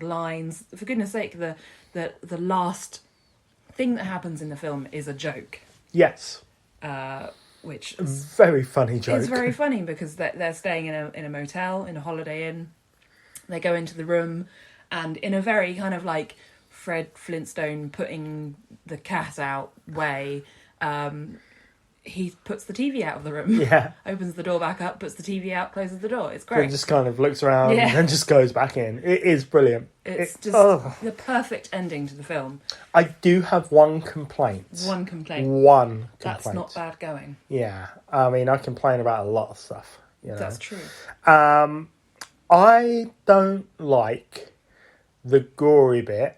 lines. For goodness sake, the last thing that happens in the film is a joke. Yes. Which is very funny joke. It's very funny because they're staying in a motel, in a Holiday Inn. They go into the room, and in a very kind of like Fred Flintstone putting the cat out way, he puts the TV out of the room. Yeah. Opens the door back up, puts the TV out, closes the door. It's great. And just kind of looks around and then just goes back in. It is brilliant. It's just the perfect ending to the film. I do have one complaint. One complaint. That's not bad going. Yeah. I mean, I complain about a lot of stuff. You know? That's true. I don't like the gory bit.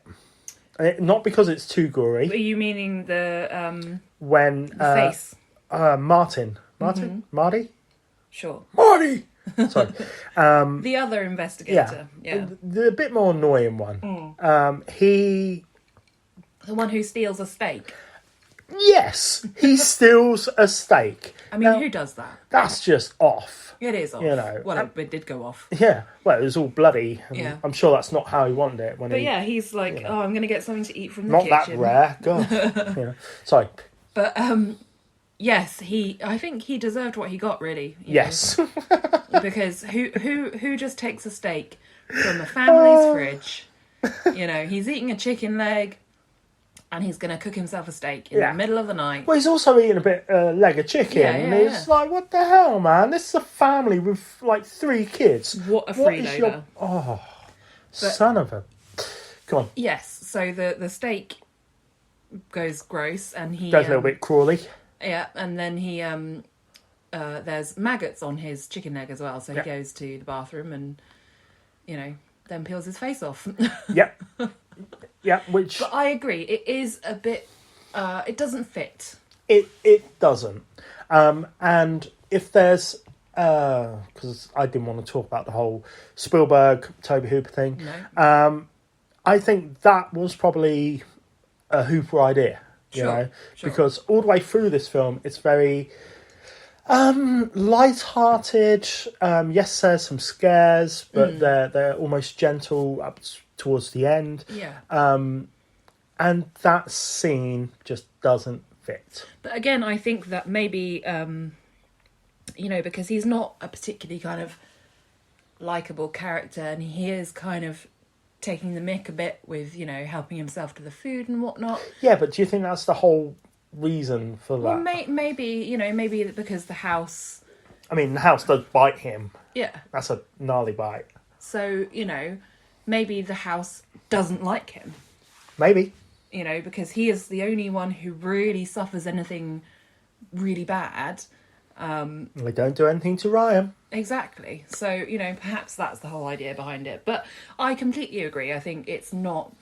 Not because it's too gory. Are you meaning the face? Martin? Mm-hmm. Marty? Sure. Marty! Sorry. The other investigator. Yeah. The bit more annoying one. The one who steals a steak. Yes! He steals a steak. I mean, who does that? That's just off. It is off. You know. Well, it did go off. Yeah. Well, it was all bloody. Yeah. I'm sure that's not how he wanted it. But he's like, I'm going to get something to eat from the not kitchen. Not that rare. God. Sorry. But, yes, I think he deserved what he got, really. Yes. Because who just takes a steak from a family's fridge? You know, he's eating a chicken leg and he's going to cook himself a steak in the middle of the night. Well, he's also eating a bit leg of chicken. And it's like, what the hell, man? This is a family with, like, 3 kids. What a freeloader. Son of a... Go on. Yes, so the steak goes gross and he... Goes a little bit crawly. Yeah, and then he... there's maggots on his chicken leg as well, so he goes to the bathroom and, then peels his face off. Yep. Yeah, which... But I agree, it is a bit... it doesn't fit. It doesn't. And if there's... Because I didn't want to talk about the whole Spielberg, Toby Hooper thing. No. I think that was probably a Hooper idea. You know? Sure. Because all the way through this film, it's very... light-hearted. Yes, there's some scares, but they're almost gentle up towards the end. Yeah. And that scene just doesn't fit. But again, I think that maybe, because he's not a particularly kind of likeable character, and he is kind of taking the mick a bit with, helping himself to the food and whatnot. Yeah, but do you think that's the whole reason for that? Well, maybe because the house... I mean, the house does bite him. Yeah. That's a gnarly bite. So, maybe the house doesn't like him. Maybe. Because he is the only one who really suffers anything really bad. They don't do anything to Ryan. Exactly. So, perhaps that's the whole idea behind it. But I completely agree. I think it's not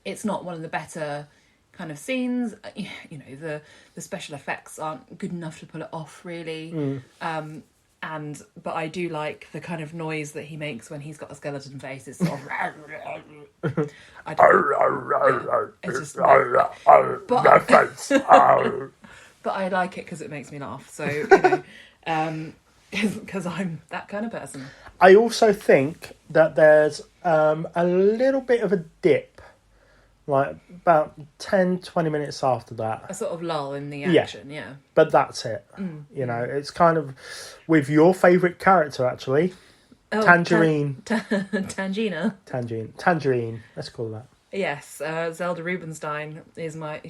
one of the better... kind of scenes. The special effects aren't good enough to pull it off, really. But I do like the kind of noise that he makes when he's got a skeleton face. It's sort of it's just but I like it because it makes me laugh. So because I'm that kind of person. I also think that there's a little bit of a dip. Like, about 10, 20 minutes after that. A sort of lull in the action, yeah. But that's it. It's kind of with your favourite character, actually. Oh, Tangerine. Tangina. Tangerine. Let's call that. Yes, Zelda Rubinstein is I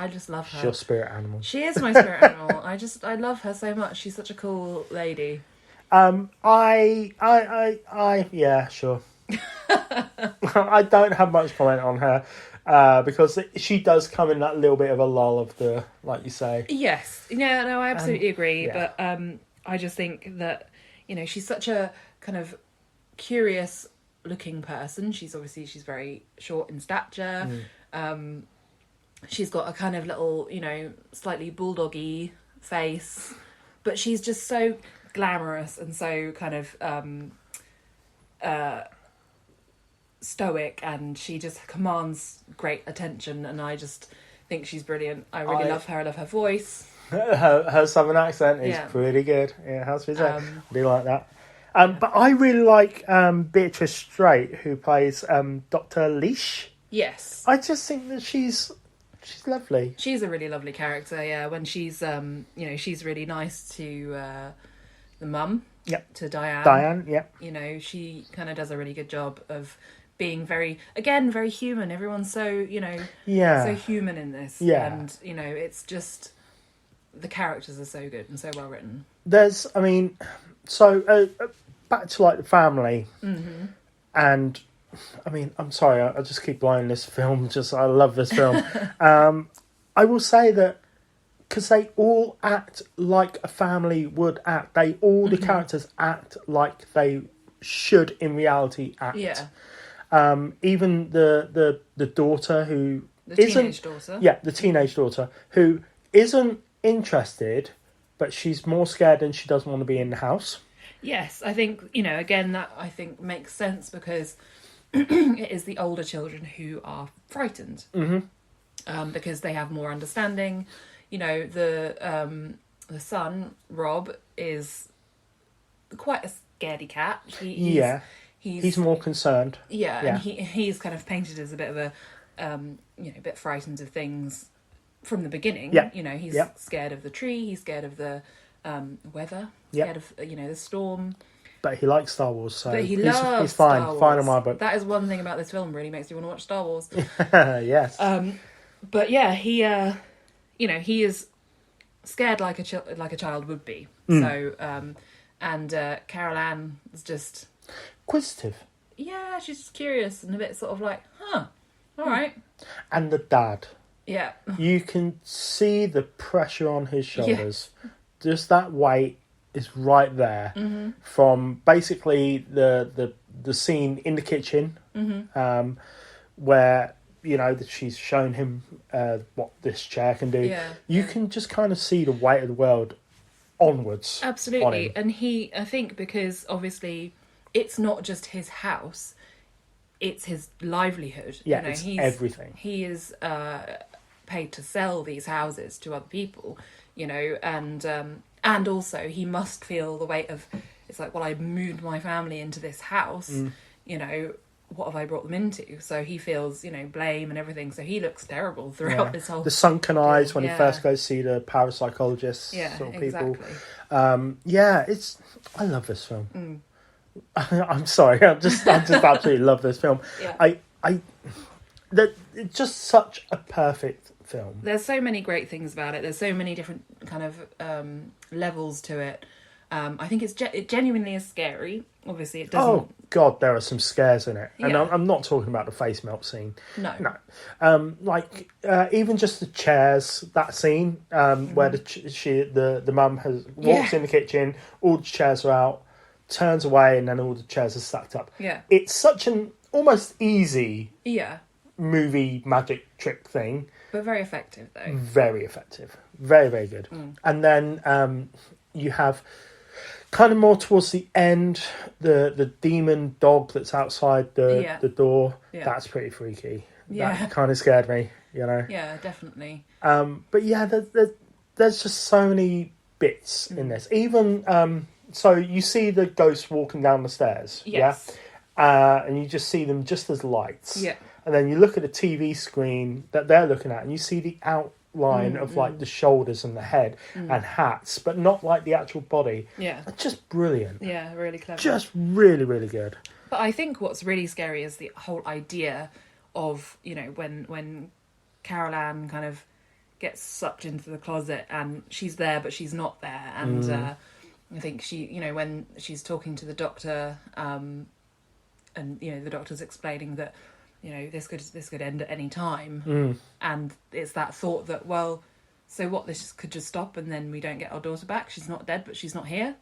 just love her. She's your spirit animal. She is my spirit animal. I love her so much. She's such a cool lady. Yeah, sure. I don't have much comment on her because she does come in that little bit of a lull of the, like you say. Yes, no, I absolutely agree. Yeah. But I just think that she's such a kind of curious looking person. She's very short in stature. She's got a kind of little slightly bulldoggy face, but she's just so glamorous and so kind of stoic, and she just commands great attention, and I just think she's brilliant. I really love her. I love her voice. Her southern accent is pretty good. Yeah, how's she say? I do like that. But I really like Beatrice Straight, who plays Dr. Leash. Yes. I just think that she's lovely. She's a really lovely character, yeah. When she's, she's really nice to the mum. Yep. To Diane. Diane, yep. She kind of does a really good job of being very human. Everyone's so, so human in this. Yeah. And, it's just, the characters are so good and so well written. There's, back to like the family. Mm-hmm. And, I'm sorry, I just keep blowing this film. I love this film. I will say that because they all act like a family would act. The characters act like they should in reality act. Yeah. Even the daughter who teenage daughter. Yeah, the teenage daughter who isn't interested, but she's more scared and she doesn't want to be in the house. Yes, I think, again, that I think makes sense because it is the older children who are frightened. Mm-hmm. Because they have more understanding. The son, Rob, is quite a scaredy cat. He's more concerned. Yeah, and he's kind of painted as a bit of a, a bit frightened of things from the beginning. Yeah. He's scared of the tree. He's scared of the weather. Scared of the storm. But he likes Star Wars, so he's fine. Star Wars. Fine in my book. That is one thing about this film. Really makes you want to watch Star Wars. Yes. But yeah, he is scared like a child would be. So, and Carol Ann is just inquisitive. Yeah, she's just curious and a bit sort of like, all right. And the dad. Yeah. You can see the pressure on his shoulders. Yeah. Just that weight is right there. Mm-hmm. From basically the scene in the kitchen, where she's shown him what this chair can do. Yeah. You can just kind of see the weight of the world onwards. Absolutely. And I think because obviously it's not just his house, it's his livelihood. Yeah, it's everything. He is paid to sell these houses to other people, and also he must feel the weight of, it's like, well, I moved my family into this house, what have I brought them into? So he feels, blame and everything. So he looks terrible throughout this whole... The sunken eyes when he first goes to see the parapsychologist sort of people. Exactly. I love this film. I'm sorry, I just absolutely love this film. Yeah. It's just such a perfect film. There's so many great things about it. There's so many different kind of levels to it. I think it genuinely is scary. Obviously, it doesn't... Oh, God, there are some scares in it. And I'm not talking about the face melt scene. No. Even just the chairs, that scene, where the mum walks in the kitchen, all the chairs are out, turns away, and then all the chairs are stacked up. Yeah. It's such an almost easy movie magic trick thing. But very effective, though. Very effective. Very, very good. And then you have... kind of more towards the end, the demon dog that's outside the door. Yeah. That's pretty freaky. Yeah. That kind of scared me, Yeah, definitely. But yeah, there's just so many bits in this. Even, so you see the ghost walking down the stairs. Yes. Yeah? And you just see them just as lights. Yeah. And then you look at the TV screen that they're looking at and you see the outline of like the shoulders and the head and hats, but not like the actual body. Yeah. It's just brilliant. Yeah, really clever. Just really, really good. But I think what's really scary is the whole idea of, when Carol Ann kind of gets sucked into the closet and she's there but she's not there. And I think she, when she's talking to the doctor and, the doctor's explaining that, this could end at any time. And it's that thought that, well, so what, this could just stop and then we don't get our daughter back? She's not dead, but she's not here.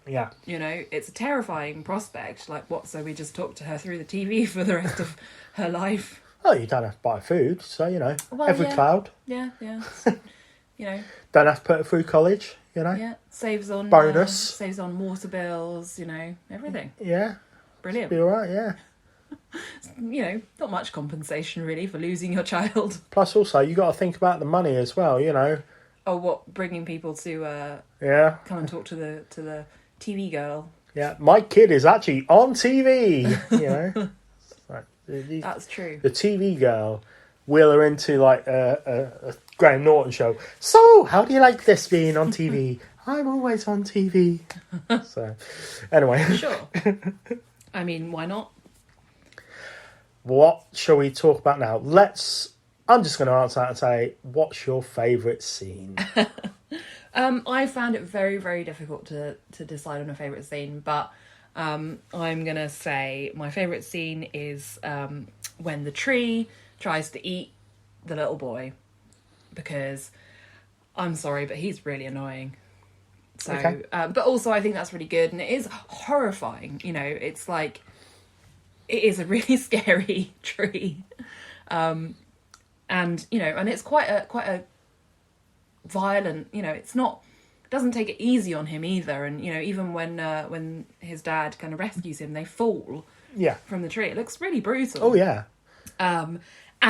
Yeah. It's a terrifying prospect. Like, what, so we just talk to her through the TV for the rest of her life? Oh, you don't have to buy food, so, every cloud. Yeah. Don't have to put her through college, Yeah, saves on... bonus. Saves on water bills, everything. Yeah. Brilliant. Be all right, yeah. Not much compensation really for losing your child. Plus, also, you got to think about the money as well. Oh, what, bringing people to come and talk to the TV girl? Yeah, my kid is actually on TV. That's true. The TV girl wheel her into like a Graham Norton show. So, how do you like this being on TV? I'm always on TV. So, anyway. Sure. I mean, why not? What shall we talk about now? I'm just going to answer that and say, what's your favourite scene? I found it very, very difficult to decide on a favourite scene, but I'm going to say my favourite scene is when the tree tries to eat the little boy, because I'm sorry, but he's really annoying. So, okay. But also I think that's really good, and it is horrifying. It's like, it is a really scary tree, and and it's quite a violent. It doesn't take it easy on him either, and even when his dad kind of rescues him, they fall from the tree. It looks really brutal. Oh yeah. And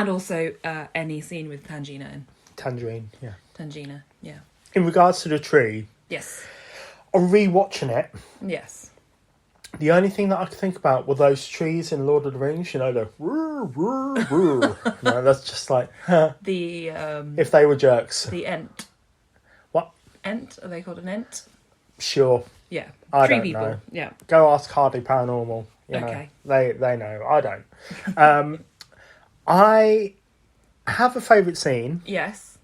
also any scene with Tangina. Tangerine, yeah. Tangina, yeah. In regards to the tree, Yes. on rewatching it, Yes. the only thing that I could think about were those trees in Lord of the Rings. The woo, woo, woo. No, that's just like The if they were jerks. the Ent. What? Ent? Are they called an Ent? Sure. Yeah. I Tree don't people. know. Yeah. Go ask Hardy Paranormal. Okay. They know. I don't. I have a favourite scene, Yes.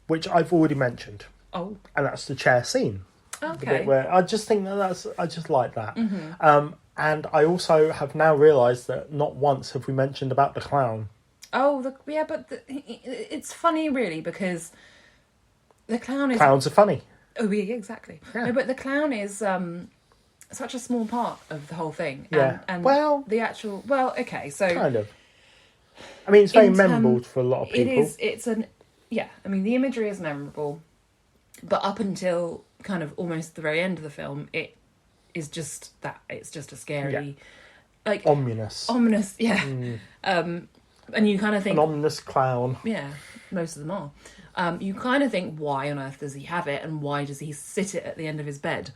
which I've already mentioned, Oh. and that's the chair scene. The Okay. bit where I just think I just like that. Mm-hmm. And I also have now realised that not once have we mentioned about the clown. Oh, but it's funny really, because the clown is... Clowns are funny. Oh, yeah, exactly. Yeah. No, but the clown is such a small part of the whole thing. Yeah. And Well... the actual... Well, okay, so... Kind of. I mean, it's very memorable for a lot of people. It is. Yeah, I mean, the imagery is memorable, but up until kind of almost the very end of the film, it is just that. It's just a scary... Like... Ominous. Yeah. And you kind of think... An ominous clown. Yeah, most of them are. You kind of think, why on earth does he have it, and why does he sit it at the end of his bed?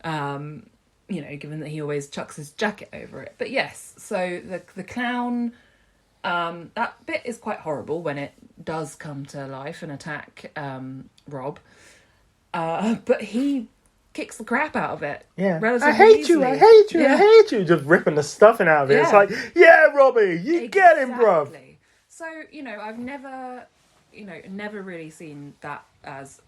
Given that he always chucks his jacket over it. But yes, so the clown, that bit is quite horrible when it does come to life and attack Rob. But he kicks the crap out of it. Yeah. Relatively I hate easily. you, I hate you, Yeah. I hate you. Just ripping the stuffing out of it. Yeah. It's like, yeah, Robbie, you get him, bruv. Exactly. So, I've never really seen that as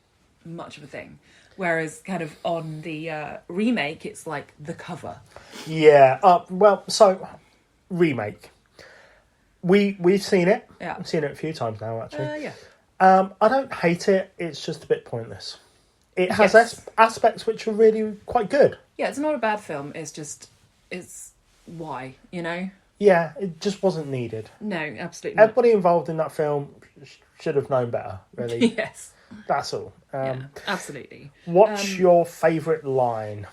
much of a thing. Whereas kind of on the remake, it's like the cover. Yeah. So, remake. We've seen it. Yeah. We've seen it a few times now, actually. Yeah. I don't hate it. It's just a bit pointless. It has Yes. aspects which are really quite good. Yeah, it's not a bad film. It's why, Yeah, it just wasn't needed. No, absolutely not. Everybody involved in that film should have known better, really. Yes. That's all. Yeah, absolutely. What's your favourite line?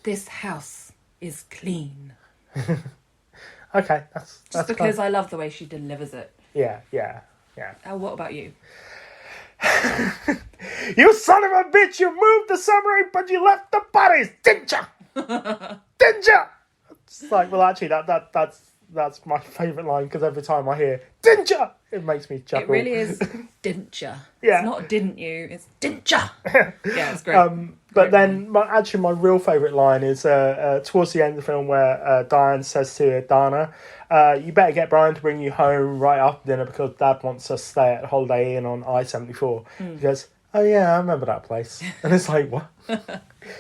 This house is clean. Okay, that's Just because I love the way she delivers it. Yeah. What about you? You son of a bitch! You moved the samurai, but you left the bodies, didn't ya? Didn't ya? It's like, well, actually, that's my favourite line, because every time I hear "didn't ya," it makes me chuckle. It really is didn't ya. Yeah. It's not didn't you, it's didn't ya. Yeah, it's great. But then, my real favourite line is towards the end of the film where Diane says to Dana, you better get Brian to bring you home right after dinner because Dad wants us to stay at Holiday Inn on I-74. He goes, oh yeah, I remember that place. And it's like, what?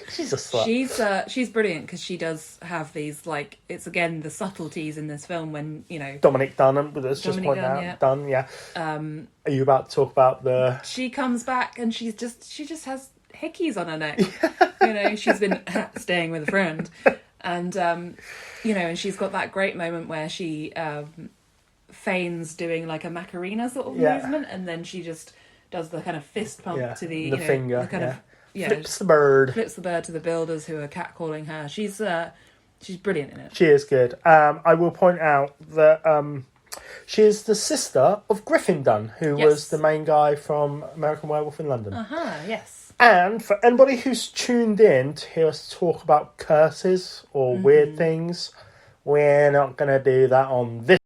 She's a slut. She's brilliant because she does have these, like, it's again the subtleties in this film when, Dominic Dunham, let's just point Dunn, out. yeah. Dunn, yeah. Are you about to talk about the... She comes back and she just has hickeys on her neck. She's been staying with a friend. And, and she's got that great moment where she feigns doing like a Macarena sort of movement, and then she just does the kind of fist pump to the finger, the kind of flips the bird to the builders who are catcalling her. She's brilliant in it. She is good. I will point out that she is the sister of Griffin Dunn, who was the main guy from American Werewolf in London. Yes. And for anybody who's tuned in to hear us talk about curses or weird things, we're not going to do that on this